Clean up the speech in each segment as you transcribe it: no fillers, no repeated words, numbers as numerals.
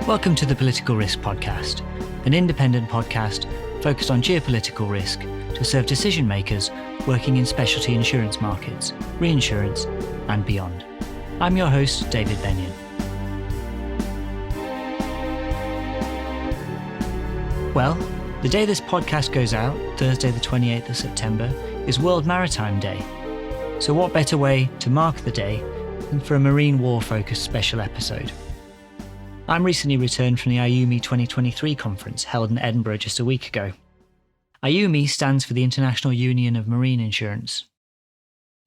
Welcome to the Political Risk Podcast, an independent podcast focused on geopolitical risk to serve decision makers working in specialty insurance markets, reinsurance, and beyond. I'm your host, David Benyon. Well, the day this podcast goes out, Thursday the 28th of September, is World Maritime Day. So what better way to mark the day than for a marine war-focused special episode? I'm recently returned from the IUMI 2023 conference held in Edinburgh just a week ago. IUMI stands for the International Union of Marine Insurance.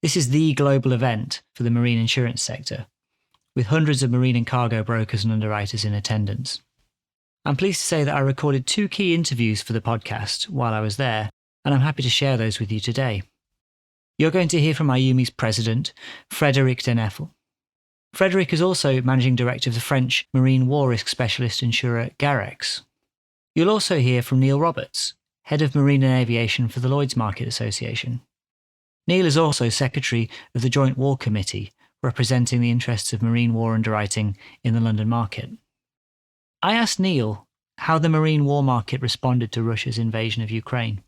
This is the global event for the marine insurance sector, with hundreds of marine and cargo brokers and underwriters in attendance. I'm pleased to say that I recorded 2 key interviews for the podcast while I was there, and I'm happy to share those with you today. You're going to hear from IUMI's president, Frédéric Denèfle. Frédéric is also managing director of the French marine war risk specialist insurer Garex. You'll also hear from Neil Roberts, head of marine and aviation for the Lloyd's Market Association. Neil is also secretary of the Joint War Committee, representing the interests of marine war underwriting in the London market. I asked Neil how the marine war market responded to Russia's invasion of Ukraine.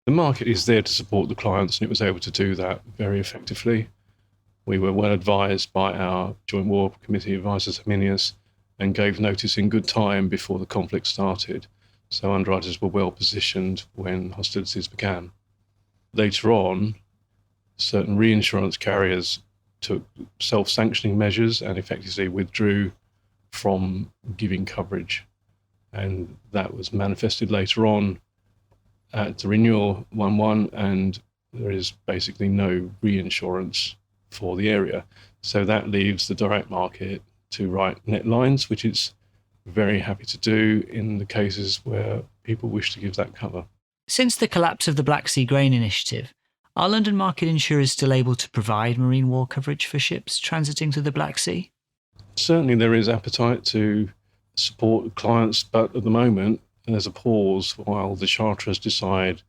The market is there to support the clients, and it was able to do that very effectively. We were well advised by our Joint War Committee advisors, Herminius, and gave notice in good time before the conflict started. So underwriters were well positioned when hostilities began. Later on, certain reinsurance carriers took self-sanctioning measures and effectively withdrew from giving coverage. And that was manifested later on at the renewal 1/1, and there is basically no reinsurance for the area. So that leaves the direct market to write net lines, which it's very happy to do in the cases where people wish to give that cover. Since the collapse of the Black Sea Grain Initiative, are London market insurers still able to provide marine war coverage for ships transiting to the Black Sea? Certainly there is appetite to support clients, but at the moment there's a pause while the charterers decide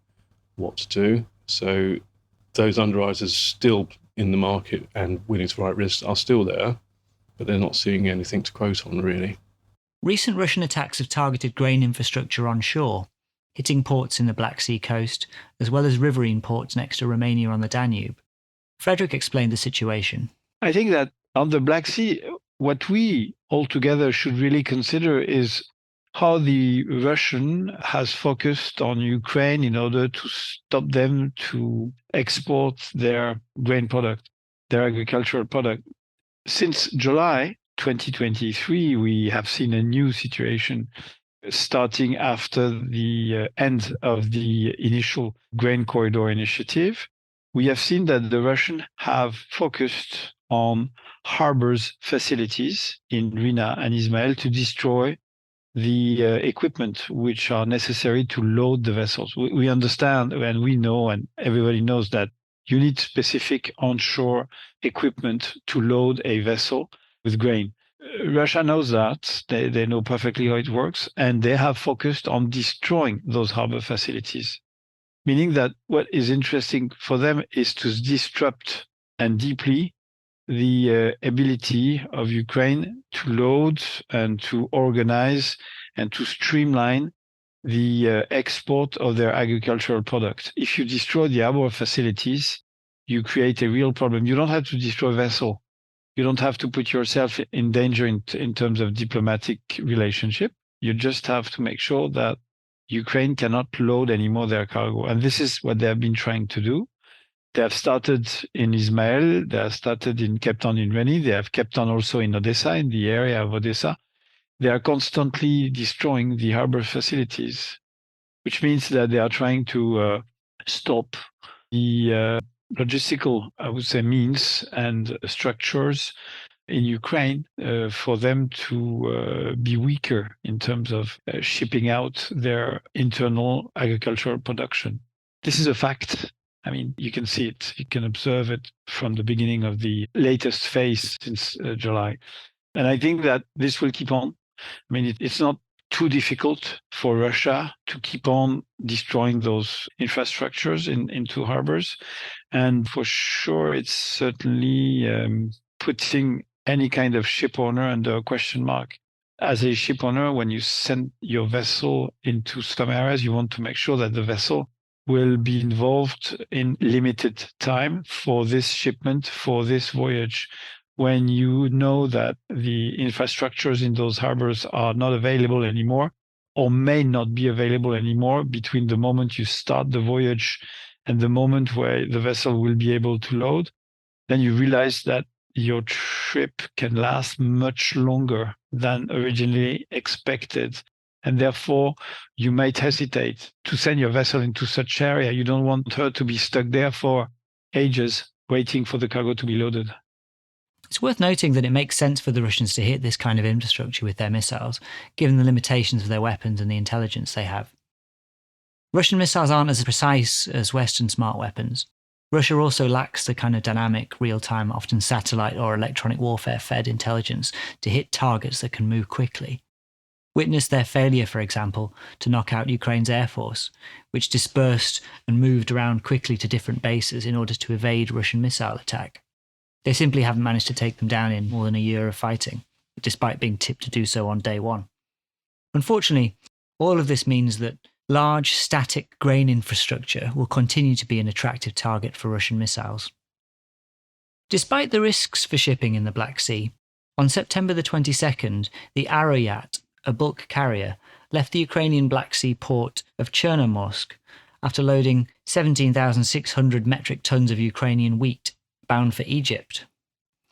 what to do. So those underwriters still in the market and willing to write risks are still there, but they're not seeing anything to quote on, really. Recent Russian attacks have targeted grain infrastructure onshore, hitting ports in the Black Sea coast, as well as riverine ports next to Romania on the Danube. Frédéric explained the situation. I think that on the Black Sea, what we altogether should really consider is how the Russian has focused on Ukraine in order to stop them to export their grain product, their agricultural product. Since July 2023, we have seen a new situation starting after the end of the initial grain corridor initiative. We have seen that the Russians have focused on harbors facilities in Rina and Ismail to destroy the equipment which are necessary to load the vessels. We understand and we know, and everybody knows, that you need specific onshore equipment to load a vessel with grain. Russia knows that. They know perfectly how it works, and they have focused on destroying those harbor facilities, meaning that what is interesting for them is to disrupt and deeply the ability of Ukraine to load and to organize and to streamline the export of their agricultural products. If you destroy the harbor facilities, you create a real problem. You don't have to destroy a vessel. You don't have to put yourself in danger in terms of diplomatic relationship. You just have to make sure that Ukraine cannot load anymore their cargo. And this is what they have been trying to do. They have started in Ismail, they have started in Cape Town in Reni, they have kept on also in Odessa, in the area of Odessa. They are constantly destroying the harbor facilities, which means that they are trying to stop the logistical, I would say, means and structures in Ukraine for them to be weaker in terms of shipping out their internal agricultural production. This is a fact. I mean, you can see it, you can observe it from the beginning of the latest phase since July. And I think that this will keep on. I mean, it's not too difficult for Russia to keep on destroying those infrastructures into harbors. And for sure, it's certainly putting any kind of ship owner under a question mark. As a ship owner, when you send your vessel into some areas, you want to make sure that the vessel will be involved in limited time for this shipment, for this voyage. When you know that the infrastructures in those harbors are not available anymore, or may not be available anymore between the moment you start the voyage and the moment where the vessel will be able to load, then you realize that your trip can last much longer than originally expected. And therefore, you might hesitate to send your vessel into such area. You don't want her to be stuck there for ages waiting for the cargo to be loaded. It's worth noting that it makes sense for the Russians to hit this kind of infrastructure with their missiles, given the limitations of their weapons and the intelligence they have. Russian missiles aren't as precise as Western smart weapons. Russia also lacks the kind of dynamic, real-time, often satellite or electronic warfare-fed intelligence to hit targets that can move quickly. Witness their failure, for example, to knock out Ukraine's air force, which dispersed and moved around quickly to different bases in order to evade Russian missile attack. They simply haven't managed to take them down in more than a year of fighting, despite being tipped to do so on day one. Unfortunately, all of this means that large, static grain infrastructure will continue to be an attractive target for Russian missiles. Despite the risks for shipping in the Black Sea, on September the 22nd, the Aroyat, a bulk carrier, left the Ukrainian Black Sea port of Chernomorsk after loading 17,600 metric tons of Ukrainian wheat bound for Egypt.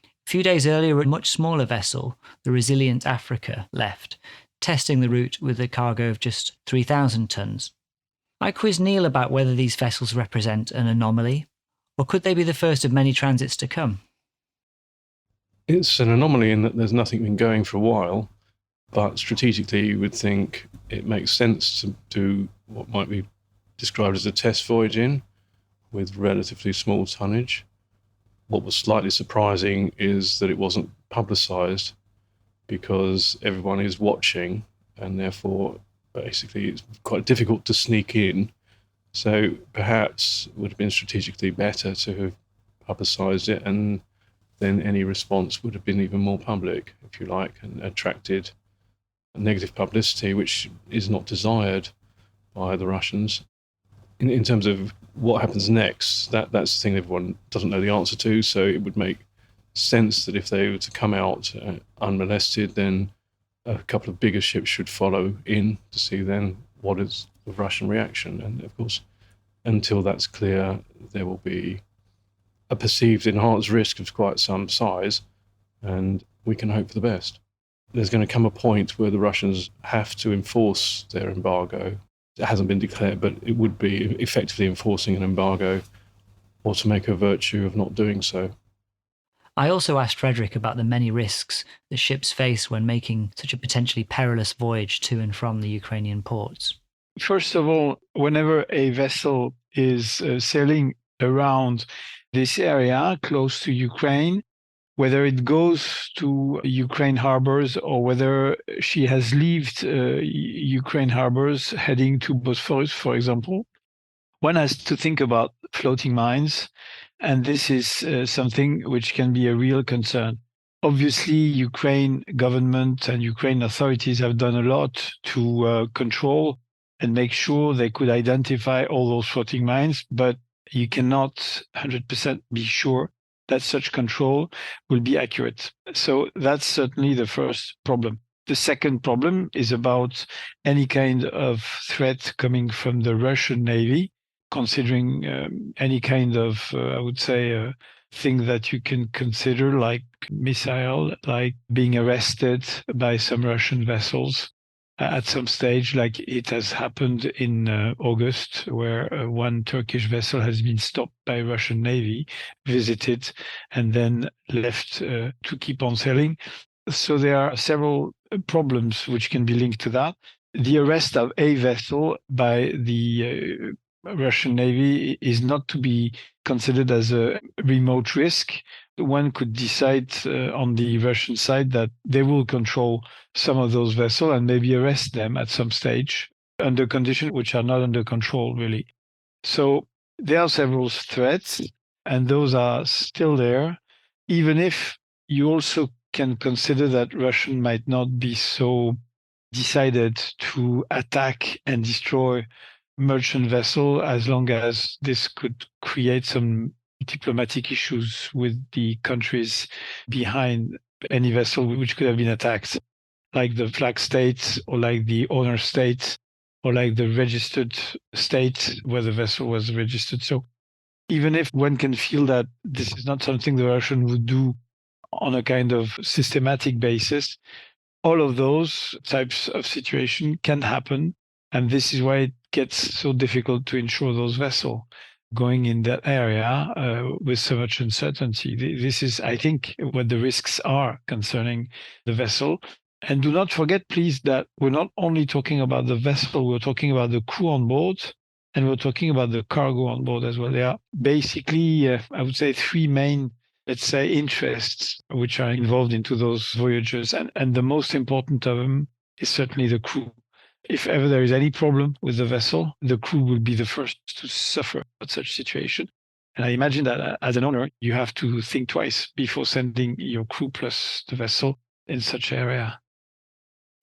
A few days earlier, a much smaller vessel, the Resilient Africa, left, testing the route with a cargo of just 3,000 tons. I quizzed Neil about whether these vessels represent an anomaly, or could they be the first of many transits to come? It's an anomaly in that there's nothing been going for a while, but strategically you would think it makes sense to do what might be described as a test voyage in, with relatively small tonnage. What was slightly surprising is that it wasn't publicised, because everyone is watching, and therefore basically it's quite difficult to sneak in. So perhaps it would have been strategically better to have publicised it, and then any response would have been even more public, if you like, and attracted negative publicity, which is not desired by the Russians. In terms of what happens next, that's the thing everyone doesn't know the answer to, so it would make sense that if they were to come out unmolested, then a couple of bigger ships should follow in to see then what is the Russian reaction. And of course, until that's clear, there will be a perceived enhanced risk of quite some size, and we can hope for the best. There's going to come a point where the Russians have to enforce their embargo. It hasn't been declared, but it would be effectively enforcing an embargo, or to make a virtue of not doing so. I also asked Frédéric about the many risks the ships face when making such a potentially perilous voyage to and from the Ukrainian ports. First of all, whenever a vessel is sailing around this area close to Ukraine, whether it goes to Ukraine harbors or whether she has left Ukraine harbors heading to Bosphorus, for example, one has to think about floating mines, and this is something which can be a real concern. Obviously, Ukraine government and Ukraine authorities have done a lot to control and make sure they could identify all those floating mines, but you cannot 100% be sure that such control will be accurate. So that's certainly the first problem. The second problem is about any kind of threat coming from the Russian Navy, considering any kind of, I would say, thing that you can consider like missile, like being arrested by some Russian vessels at some stage, like it has happened in August, where one Turkish vessel has been stopped by Russian Navy, visited, and then left to keep on sailing. So there are several problems which can be linked to that. The arrest of a vessel by the Russian Navy is not to be considered as a remote risk. One could decide on the Russian side that they will control some of those vessels and maybe arrest them at some stage under conditions which are not under control, really. So there are several threats, and those are still there, even if you also can consider that Russia might not be so decided to attack and destroy merchant vessel as long as this could create some diplomatic issues with the countries behind any vessel which could have been attacked, like the flag states or like the owner state or like the registered state where the vessel was registered. So even if one can feel that this is not something the Russian would do on a kind of systematic basis, all of those types of situation can happen. And this is why it gets so difficult to insure those vessels going in that area with so much uncertainty. This is, I think, what the risks are concerning the vessel. And do not forget, please, that we're not only talking about the vessel, we're talking about the crew on board, and we're talking about the cargo on board as well. There are basically, I would say, three main, let's say, interests which are involved into those voyages. And the most important of them is certainly the crew. If ever there is any problem with the vessel, the crew will be the first to suffer at such situation. And I imagine that as an owner, you have to think twice before sending your crew plus the vessel in such area.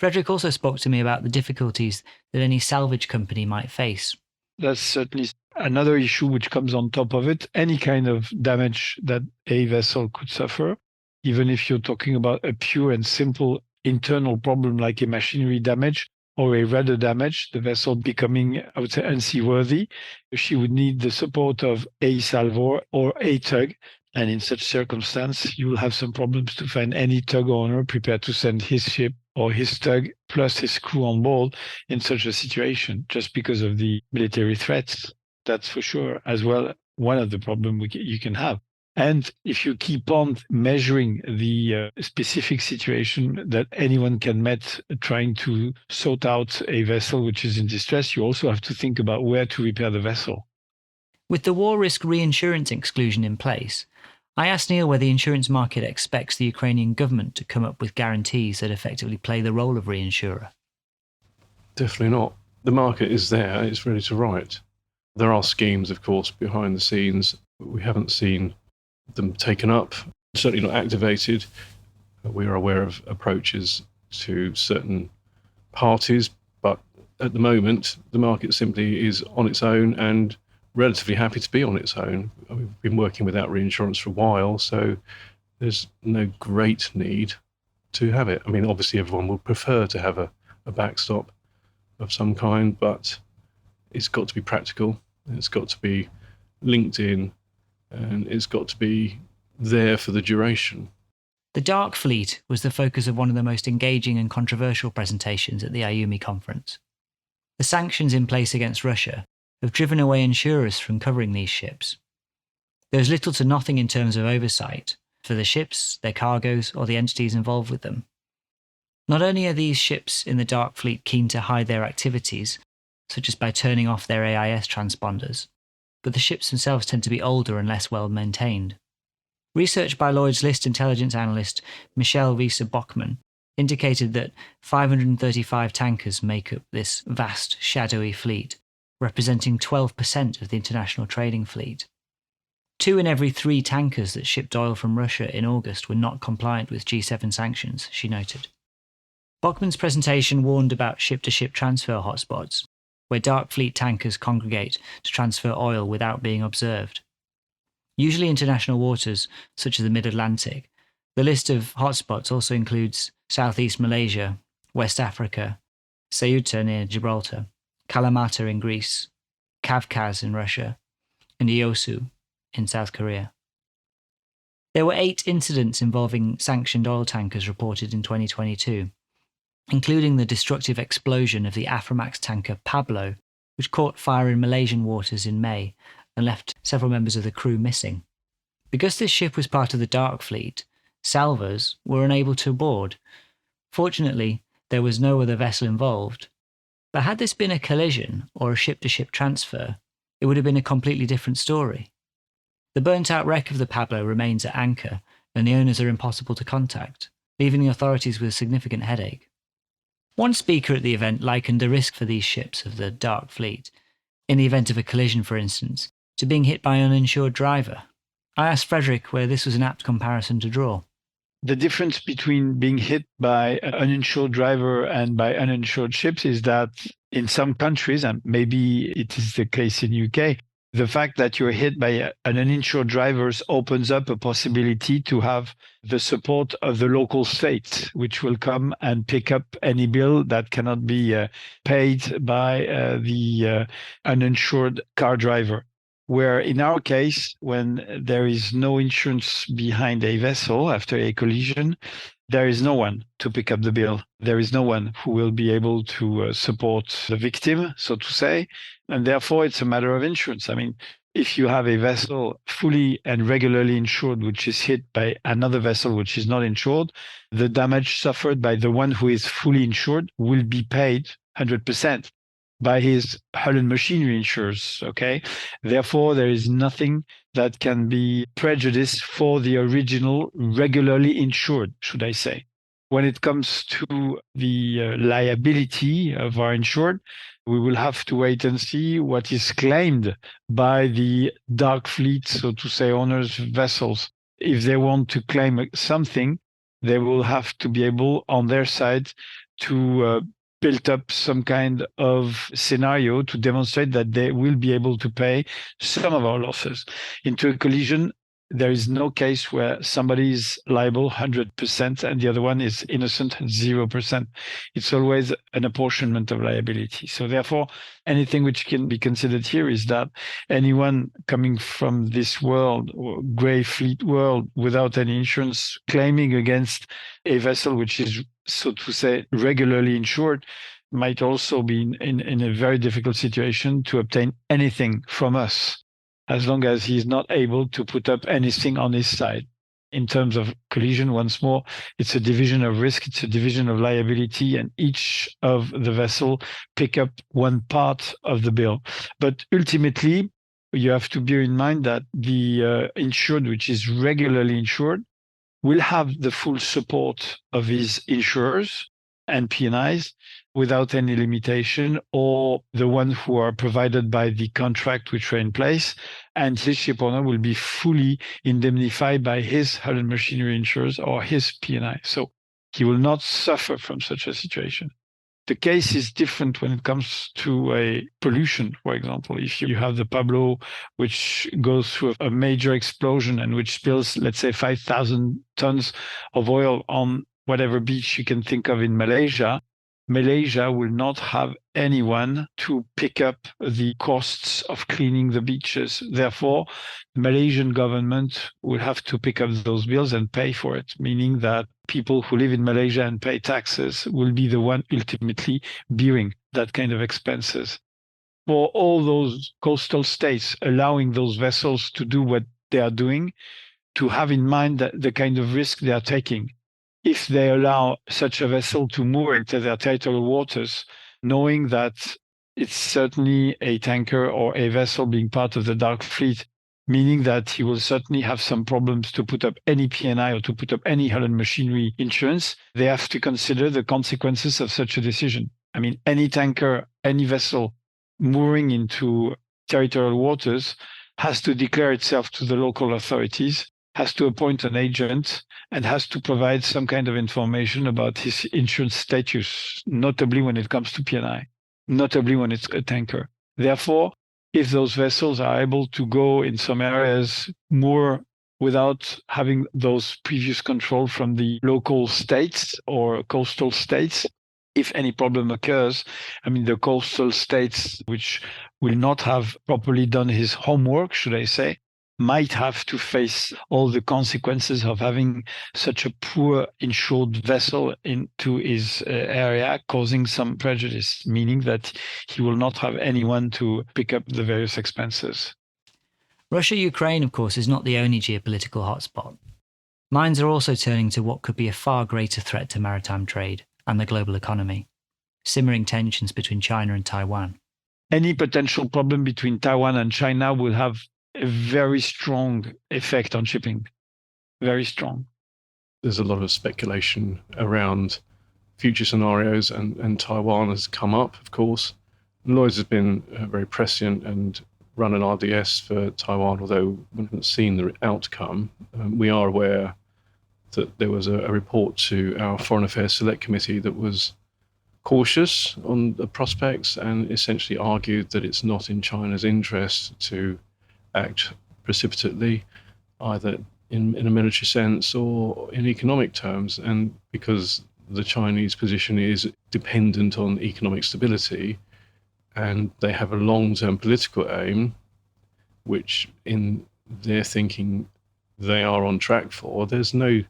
Frédéric also spoke to me about the difficulties that any salvage company might face. That's certainly another issue which comes on top of it. Any kind of damage that a vessel could suffer, even if you're talking about a pure and simple internal problem like a machinery damage or a rudder damage, the vessel becoming, I would say, unseaworthy, she would need the support of a salvor or a tug. And in such circumstance, you will have some problems to find any tug owner prepared to send his ship or his tug plus his crew on board in such a situation, just because of the military threats. That's for sure, as well, one of the problems you can have. And if you keep on measuring the specific situation that anyone can meet trying to sort out a vessel which is in distress, you also have to think about where to repair the vessel. With the war risk reinsurance exclusion in place, I asked Neil whether the insurance market expects the Ukrainian government to come up with guarantees that effectively play the role of reinsurer. Definitely not. The market is there, it's ready to write. There are schemes, of course, behind the scenes. We haven't seen them taken up, certainly not activated. We are aware of approaches to certain parties, but at the moment, the market simply is on its own and relatively happy to be on its own. We've been working without reinsurance for a while, so there's no great need to have it. I mean, obviously everyone would prefer to have a backstop of some kind, but it's got to be practical, it's got to be linked in, and it's got to be there for the duration. The Dark Fleet was the focus of one of the most engaging and controversial presentations at the IUMI conference. The sanctions in place against Russia have driven away insurers from covering these ships. There is little to nothing in terms of oversight for the ships, their cargoes, or the entities involved with them. Not only are these ships in the Dark Fleet keen to hide their activities, such as by turning off their AIS transponders, but the ships themselves tend to be older and less well maintained. Research by Lloyd's list intelligence analyst Michelle Wieser-Bockman indicated that 535 tankers make up this vast, shadowy fleet, representing 12% of the international trading fleet. 2 in every 3 tankers that shipped oil from Russia in August were not compliant with G7 sanctions, she noted. Bockman's presentation warned about ship-to-ship transfer hotspots, where Dark Fleet tankers congregate to transfer oil without being observed. Usually international waters, such as the Mid-Atlantic, the list of hotspots also includes Southeast Malaysia, West Africa, Ceuta near Gibraltar, Kalamata in Greece, Kavkaz in Russia, and Iosu in South Korea. There were 8 incidents involving sanctioned oil tankers reported in 2022, including the destructive explosion of the Aframax tanker Pablo, which caught fire in Malaysian waters in May and left several members of the crew missing. Because this ship was part of the Dark Fleet, salvors were unable to board. Fortunately, there was no other vessel involved. But had this been a collision or a ship-to-ship transfer, it would have been a completely different story. The burnt-out wreck of the Pablo remains at anchor, and the owners are impossible to contact, leaving the authorities with a significant headache. One speaker at the event likened the risk for these ships of the Dark Fleet, in the event of a collision for instance, to being hit by an uninsured driver. I asked Frédéric where this was an apt comparison to draw. The difference between being hit by an uninsured driver and by uninsured ships is that in some countries, and maybe it is the case in UK, the fact that you're hit by an uninsured driver opens up a possibility to have the support of the local state, which will come and pick up any bill that cannot be paid by the uninsured car driver. Where in our case, when there is no insurance behind a vessel after a collision, there is no one to pick up the bill. There is no one who will be able to support the victim, so to say. And therefore, it's a matter of insurance. I mean, if you have a vessel fully and regularly insured, which is hit by another vessel which is not insured, the damage suffered by the one who is fully insured will be paid 100% by his hull and machinery insurers, okay? Therefore, there is nothing that can be prejudice for the original regularly insured, should I say. When it comes to the liability of our insured, we will have to wait and see what is claimed by the dark fleet, so to say, owners' vessels. If they want to claim something, they will have to be able, on their side, to build up some kind of scenario to demonstrate that they will be able to pay some of our losses. Into a collision, there is no case where somebody is liable 100% and the other one is innocent 0%. It's always an apportionment of liability. So therefore, anything which can be considered here is that anyone coming from this world, or grey fleet world, without any insurance, claiming against a vessel which is, so to say, regularly insured, might also be in a very difficult situation to obtain anything from us, as long as he's not able to put up anything on his side. In terms of collision, once more, it's a division of risk, it's a division of liability, and each of the vessel pick up one part of the bill. But ultimately, you have to bear in mind that the insured, which is regularly insured, will have the full support of his insurers and P&Is without any limitation, or the ones who are provided by the contract which are in place, and his ship owner will be fully indemnified by his hull and machinery insurers or his P&I. So he will not suffer from such a situation. The case is different when it comes to a pollution, for example. If you have the Pablo, which goes through a major explosion and which spills, let's say, 5,000 tons of oil on whatever beach you can think of in Malaysia, Malaysia will not have anyone to pick up the costs of cleaning the beaches. Therefore, the Malaysian government will have to pick up those bills and pay for it, meaning that people who live in Malaysia and pay taxes will be the one ultimately bearing that kind of expenses. For all those coastal states allowing those vessels to do what they are doing, to have in mind that the kind of risk they are taking. If they allow such a vessel to moor into their territorial waters, knowing that it's certainly a tanker or a vessel being part of the dark fleet, meaning that he will certainly have some problems to put up any P&I or to put up any hull and machinery insurance, they have to consider the consequences of such a decision. I mean, any tanker, any vessel mooring into territorial waters has to declare itself to the local authorities, has to appoint an agent, and has to provide some kind of information about his insurance status, notably when it comes to P&I, notably when it's a tanker. Therefore, if those vessels are able to go in some areas more without having those previous control from the local states or coastal states, if any problem occurs, I mean, the coastal states, which will not have properly done his homework, should I say, might have to face all the consequences of having such a poor insured vessel into his area, causing some prejudice, meaning that he will not have anyone to pick up the various expenses. Russia-Ukraine, of course, is not the only geopolitical hotspot. Minds are also turning to what could be a far greater threat to maritime trade and the global economy: simmering tensions between China and Taiwan. Any potential problem between Taiwan and China will have a very strong effect on shipping. Very strong. There's a lot of speculation around future scenarios, and Taiwan has come up, of course. Lloyd has been very prescient and run an RDS for Taiwan, although we haven't seen the outcome. We are aware that there was a report to our Foreign Affairs Select Committee that was cautious on the prospects and essentially argued that it's not in China's interest to act precipitately, either in a military sense or in economic terms. And because the Chinese position is dependent on economic stability and they have a long-term political aim, which in their thinking they are on track for, there's no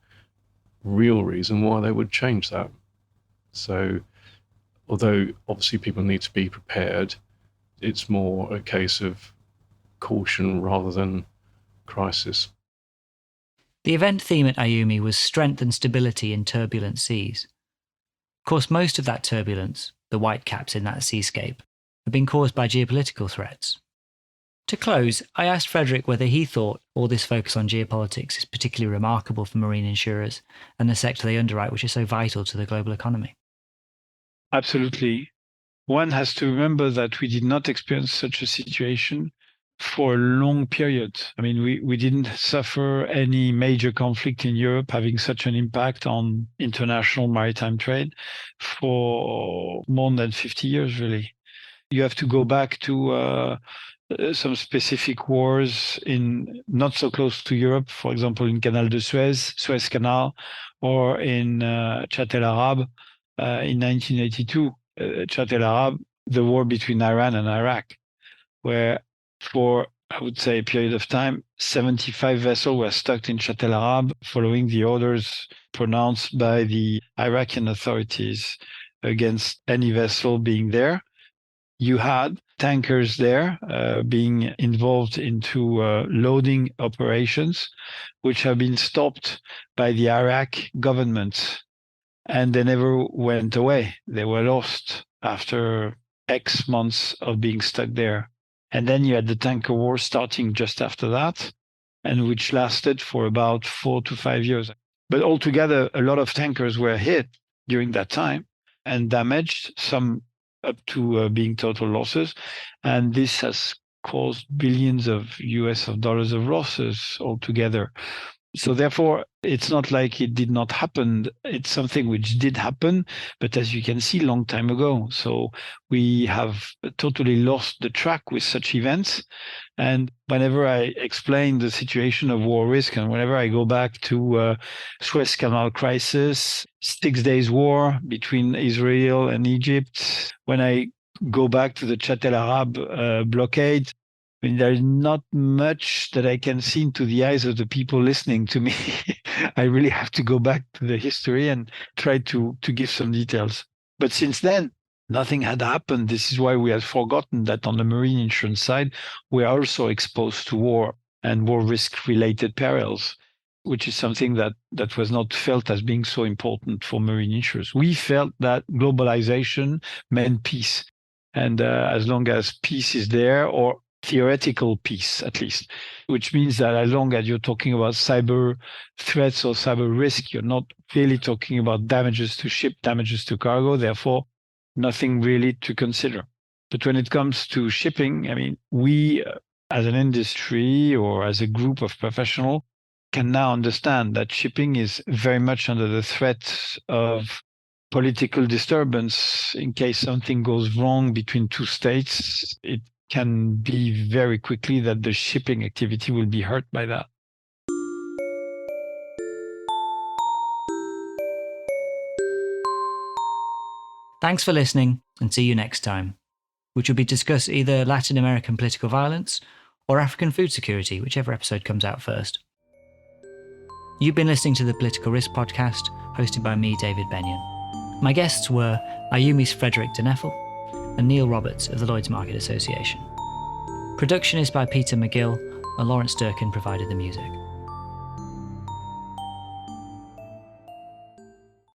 real reason why they would change that. So although obviously people need to be prepared, it's more a case of caution rather than crisis. The event theme at IUMI was strength and stability in turbulent seas. Of course, most of that turbulence, the whitecaps in that seascape, have been caused by geopolitical threats. To close, I asked Frédéric whether he thought all this focus on geopolitics is particularly remarkable for marine insurers and the sector they underwrite, which is so vital to the global economy. Absolutely. One has to remember that we did not experience such a situation for a long period. I mean, we didn't suffer any major conflict in Europe having such an impact on international maritime trade for more than 50 years, really. You have to go back to some specific wars in not so close to Europe, for example, in Canal de Suez, Suez Canal, or in Chat el Arab in 1982. Chat el Arab, the war between Iran and Iraq, where for, I would say, a period of time, 75 vessels were stuck in Chat el Arab following the orders pronounced by the Iraqi authorities against any vessel being there. You had tankers there being involved into loading operations, which have been stopped by the Iraq government, and they never went away. They were lost after X months of being stuck there. And then you had the tanker war starting just after that, and which lasted for about 4 to 5 years. But altogether, a lot of tankers were hit during that time and damaged, some up to being total losses. And this has caused billions of US dollars of losses altogether. So therefore, it's not like it did not happen. It's something which did happen, but as you can see, long time ago. So we have totally lost the track with such events. And whenever I explain the situation of war risk, and whenever I go back to Suez Canal crisis, 6 days war between Israel and Egypt, when I go back to the Chat el Arab blockade, I mean, there's not much that I can see into the eyes of the people listening to me. I really have to go back to the history and try to give some details. But since then, nothing had happened. This is why we had forgotten that on the marine insurance side, we are also exposed to war and war risk-related perils, which is something that was not felt as being so important for marine insurers. We felt that globalization meant peace. And as long as peace is there, or theoretical peace at least, which means that as long as you're talking about cyber threats or cyber risk, you're not really talking about damages to ship, damages to cargo, therefore nothing really to consider. But when it comes to shipping, I mean, we as an industry or as a group of professionals can now understand that shipping is very much under the threat of political disturbance. In case something goes wrong between two states, it can be very quickly that the shipping activity will be hurt by that. Thanks for listening, and see you next time, which will be discuss either Latin American political violence or African food security, whichever episode comes out first. You've been listening to the Political Risk Podcast, hosted by me, David Benyon. My guests were IUMI's Frédéric Denèfle and Neil Roberts of the Lloyd's Market Association. Production is by Peter McGill, and Lawrence Durkin provided the music.